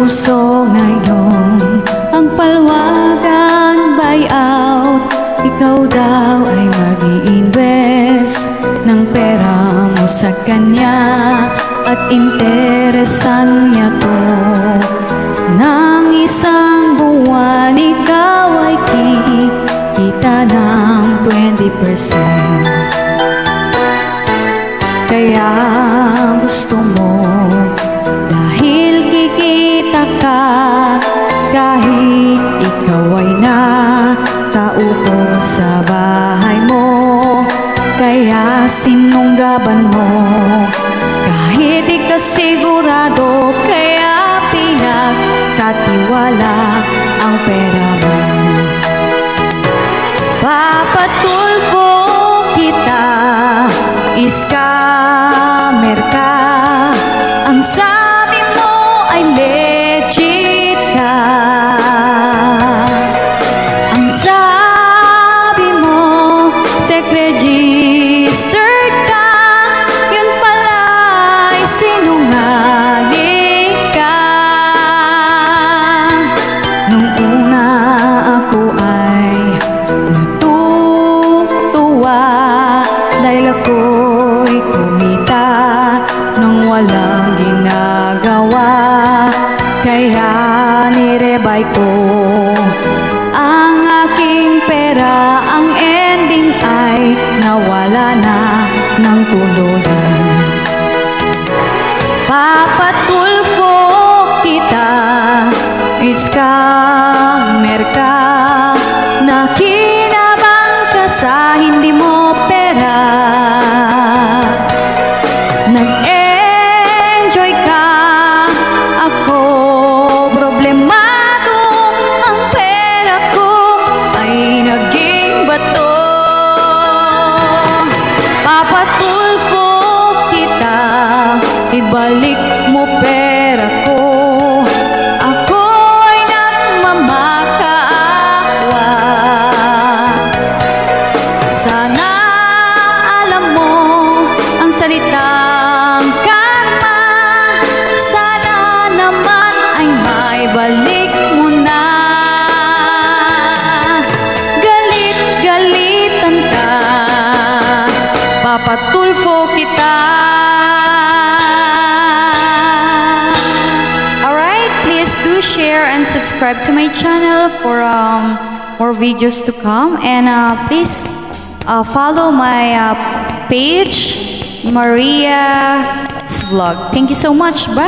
puso ngayon ang palwagan buyout. Ikaw daw ay mag-i-invest ng pera mo sa kanya at interesan niya to. Nang isang buwan ikaw ay kikita ng 20%. Kaya gusto mo dahil kikita ka kahit ikaw ay nakaupo sa bahay mo. Kaya sinunggaban mo kahit di ka sigurado. Kaya pinagkatiwala ang pera mo. Papatulfo kita, scammer ka. Ang sabi mo ay legit ka. Ang sabi mo registered ka. Yun pala ay sinungaling ka. Nung una ako ay natutuwa dahil ako'y kumita nung walang ginagawa. Kaya nirebay ko ang aking pera. Ang ending ay nawala na ng tuluyan. Papatulfo kita, scammer ka. Nakinabang ka sa hindi mo pera. Nag-enjoy ka, ako problemado. Ang pera ko ay naging bato. Papatulfo kita, ibalik mo pera ko. Ako'y nagmamakaawa. Sana alam mo ang salitang karma. Sana naman ay maibalik mo na. Galit-galitan ka, papatulfo kita. Alright, please do share and subscribe to my channel for more videos to come. And please follow my page, Maria's Vlog. Thank you so much. Bye.